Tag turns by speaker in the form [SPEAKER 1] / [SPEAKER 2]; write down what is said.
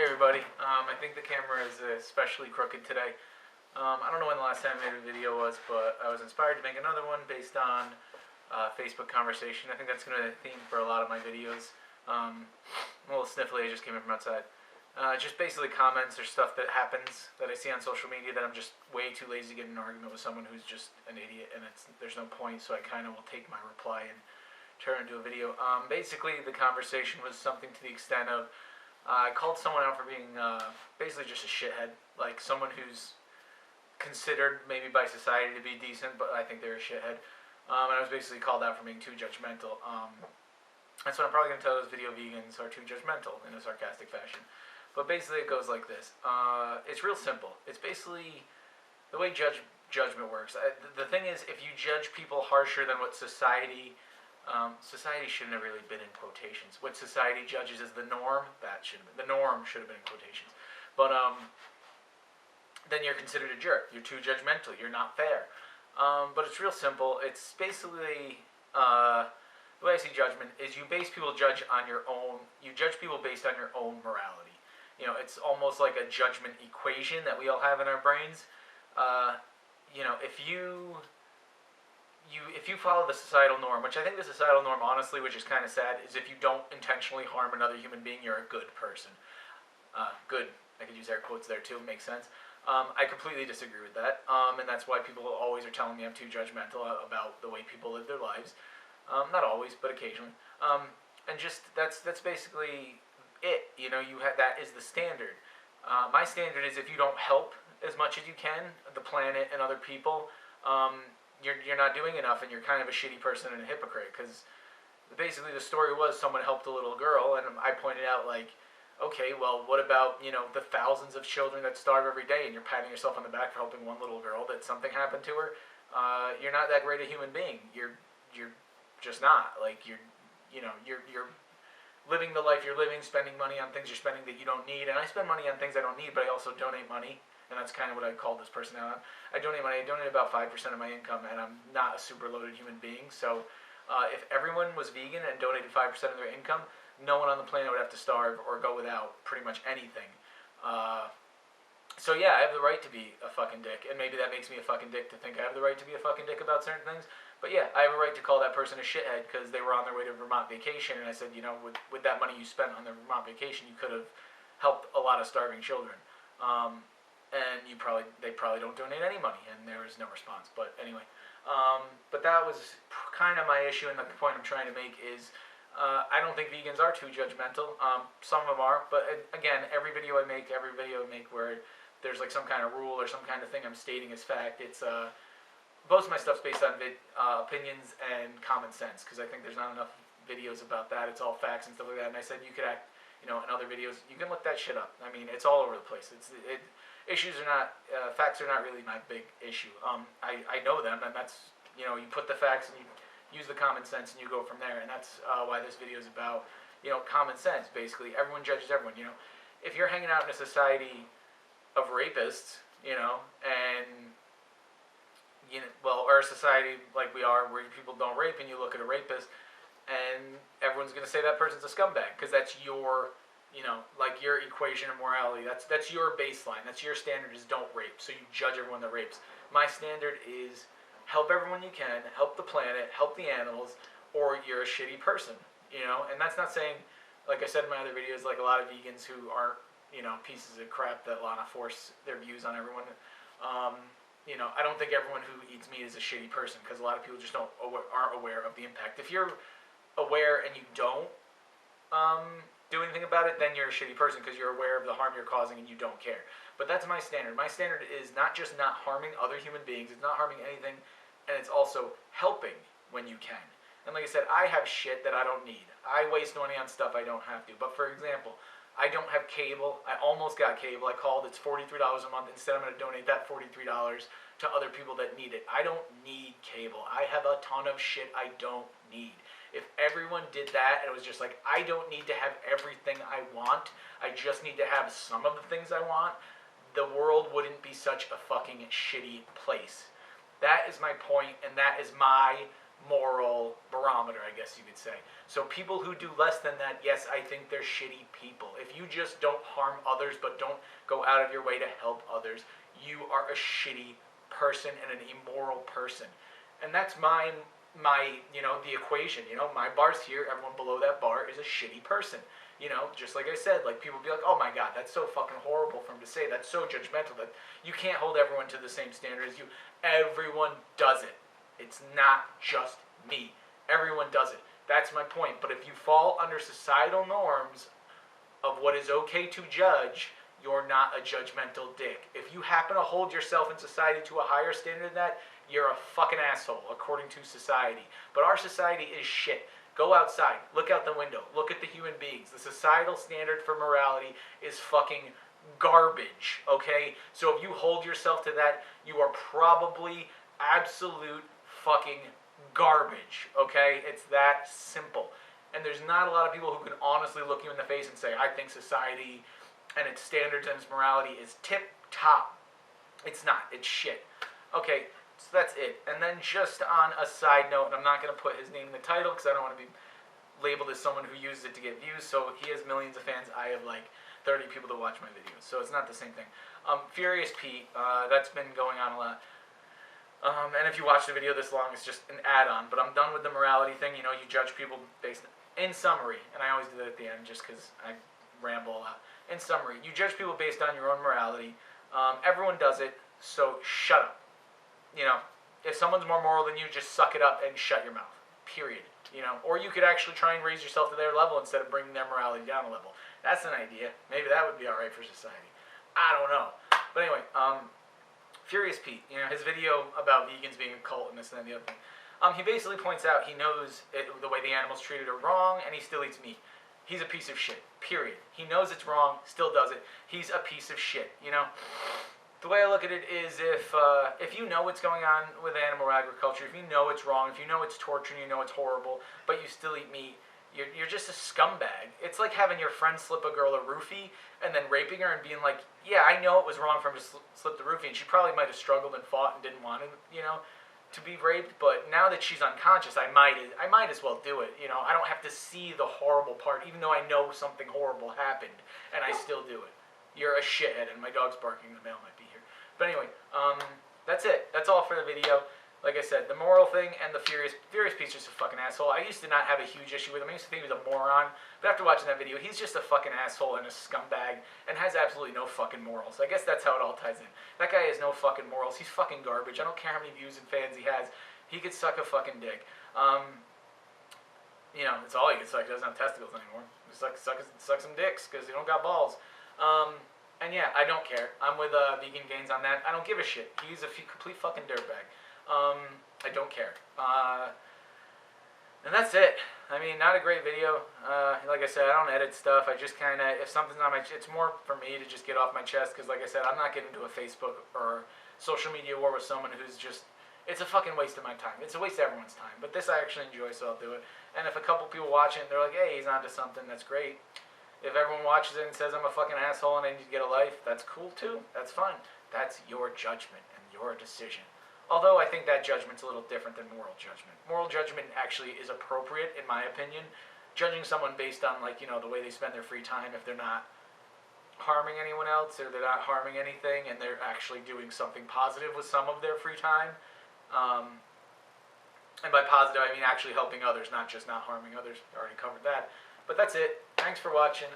[SPEAKER 1] everybody. I think the camera is especially crooked today. I don't know when the last time I made a video was, but I was inspired to make another one based on Facebook conversation. I think that's going to be the theme for a lot of my videos. I'm a little sniffly, I just came in from outside. Just basically comments or stuff that happens that I see on social media that I'm just way too lazy to get in an argument with someone who's just an idiot, and there's no point, so I kind of will take my reply and turn it into a video. Basically, the conversation was something to the extent of, I called someone out for being basically just a shithead, like someone who's considered maybe by society to be decent, but I think they're a shithead. And I was basically called out for being too judgmental. That's what I'm probably going to tell those video vegans are too judgmental in a sarcastic fashion. But basically it goes like this. It's real simple. It's basically the way judgment works. The thing is, if you judge people harsher than what society shouldn't have really been in quotations. What society judges as the norm, the norm should have been in quotations. But then you're considered a jerk. You're too judgmental. You're not fair. But it's real simple. It's basically the way I see judgment is you base people judge on your own. You judge people based on your own morality. You know, it's almost like a judgment equation that we all have in our brains. You know, if you follow the societal norm, which I think the societal norm, honestly, which is kind of sad, is if you don't intentionally harm another human being, you're a good person. Good. I could use air quotes there too. Makes sense. I completely disagree with that, and that's why people always are telling me I'm too judgmental about the way people live their lives. Not always, but occasionally. And just that's basically it. You know, that is the standard. My standard is if you don't help as much as you can the planet and other people, you're not doing enough, and you're kind of a shitty person and a hypocrite. Because basically the story was someone helped a little girl, and I pointed out, like, okay, well, what about, you know, the thousands of children that starve every day, and you're patting yourself on the back for helping one little girl that something happened to her? You're not that great a human being. You're just not. Like, you're living the life you're living, spending money on things you're spending that you don't need. And I spend money on things I don't need, but I also donate money. And that's kind of what I called this person out on. I donate money. I donate about 5% of my income, and I'm not a super loaded human being. So if everyone was vegan and donated 5% of their income, no one on the planet would have to starve or go without pretty much anything. So yeah, I have the right to be a fucking dick, and maybe that makes me a fucking dick to think I have the right to be a fucking dick about certain things. But yeah, I have a right to call that person a shithead because they were on their way to Vermont vacation, and I said, you know, with that money you spent on the Vermont vacation, you could have helped a lot of starving children. And they probably don't donate any money, and there was no response. But anyway, but that was kind of my issue, and the point I'm trying to make is, I don't think vegans are too judgmental. Some of them are, but again, every video I make where there's like some kind of rule or some kind of thing I'm stating as fact, it's most of my stuff's based on opinions and common sense, because I think there's not enough videos about that. It's all facts and stuff like that. And I said you could act, you know, in other videos, you can look that shit up. I mean, it's all over the place. Facts are not really my big issue. I know them, and that's, you know, you put the facts and you use the common sense and you go from there, and that's why this video is about, you know, common sense. Basically, everyone judges everyone. You know, if you're hanging out in a society of rapists, you know, and or a society like we are where people don't rape, and you look at a rapist, and everyone's gonna say that person's a scumbag because that's your, you know, like your equation of morality. That's your baseline. That's your standard is don't rape. So you judge everyone that rapes. My standard is help everyone you can, help the planet, help the animals, or you're a shitty person, you know? And that's not saying, like I said in my other videos, like a lot of vegans who aren't, you know, pieces of crap that want to force their views on everyone. You know, I don't think everyone who eats meat is a shitty person, because a lot of people just aren't aware of the impact. If you're aware and you don't do anything about it, then you're a shitty person because you're aware of the harm you're causing and you don't care. But that's my standard. My standard is not just not harming other human beings, it's not harming anything, and it's also helping when you can. And like I said, I have shit that I don't need. I waste money on stuff I don't have to. But for example, I don't have cable. I almost got cable. I called. It's $43 a month. Instead, I'm going to donate that $43 to other people that need it. I don't need cable. I have a ton of shit I don't need. If everyone did that, and it was just like, I don't need to have everything I want, I just need to have some of the things I want, the world wouldn't be such a fucking shitty place. That is my point, and that is my moral barometer, I guess you could say. So people who do less than that, yes, I think they're shitty people. If you just don't harm others but don't go out of your way to help others, you are a shitty person and an immoral person. And that's my the equation. My bar's here, everyone below that bar is a shitty person. Just like I said, like people be like, oh my god, that's so fucking horrible for him to say. That's so judgmental that you can't hold everyone to the same standard as you. Everyone does it. It's not just me. Everyone does it. That's my point. But if you fall under societal norms of what is okay to judge, you're not a judgmental dick. If you happen to hold yourself in society to a higher standard than that, you're a fucking asshole, according to society. But our society is shit. Go outside. Look out the window. Look at the human beings. The societal standard for morality is fucking garbage, okay? So if you hold yourself to that, you are probably absolute fucking garbage, okay? It's that simple. And there's not a lot of people who can honestly look you in the face and say, I think society and its standards and its morality is tip-top. It's not. It's shit. Okay, so that's it. And then just on a side note, and I'm not going to put his name in the title because I don't want to be labeled as someone who uses it to get views, so he has millions of fans. I have like 30 people to watch my videos, so it's not the same thing. Furious Pete, that's been going on a lot. And if you watch the video this long, it's just an add-on. But I'm done with the morality thing. You judge people based... In summary, and I always do that at the end just because I ramble a lot. In summary, you judge people based on your own morality. Everyone does it, so shut up. If someone's more moral than you, just suck it up and shut your mouth. Period. Or you could actually try and raise yourself to their level instead of bringing their morality down a level. That's an idea. Maybe that would be alright for society. I don't know. But anyway, Furious Pete, his video about vegans being a cult and this and that and the other thing. He basically points out he knows the way the animals treated are wrong, and he still eats meat. He's a piece of shit, period. He knows it's wrong, still does it. He's a piece of shit, The way I look at it is if you know what's going on with animal agriculture, if you know it's wrong, if you know it's torture and you know it's horrible, but you still eat meat, you're just a scumbag. It's like having your friend slip a girl a roofie and then raping her and being like, yeah, I know it was wrong for him to slip the roofie, and she probably might have struggled and fought and didn't want to, to be raped, but now that she's unconscious, I might as well do it. I don't have to see the horrible part, even though I know something horrible happened, and I still do it. You're a shithead, and my dog's barking. The mail might be here. But anyway, that's it. That's all for the video. Like I said, the moral thing and the Furious Pete's just a fucking asshole. I used to not have a huge issue with him. I used to think he was a moron. But after watching that video, he's just a fucking asshole and a scumbag and has absolutely no fucking morals. I guess that's how it all ties in. That guy has no fucking morals. He's fucking garbage. I don't care how many views and fans he has. He could suck a fucking dick. It's all he could suck. He doesn't have testicles anymore. Just suck some dicks because he don't got balls. And yeah, I don't care. I'm with Vegan Gains on that. I don't give a shit. He's a complete fucking dirtbag. I don't care. And that's it. I mean, not a great video. Like I said, I don't edit stuff. I just kind of, if something's on my, it's more for me to just get off my chest, because like I said, I'm not getting into a Facebook or social media war with someone who's just, it's a fucking waste of my time. It's a waste of everyone's time. But this I actually enjoy, so I'll do it. And if a couple people watch it and they're like, hey, he's onto something, that's great. If everyone watches it and says I'm a fucking asshole and I need to get a life, that's cool too. That's fine. That's your judgment and your decision. Although I think that judgment's a little different than moral judgment. Moral judgment actually is appropriate, in my opinion. Judging someone based on, like, the way they spend their free time, if they're not harming anyone else or they're not harming anything and they're actually doing something positive with some of their free time. And by positive, I mean actually helping others, not just not harming others. I already covered that. But that's it. Thanks for watching.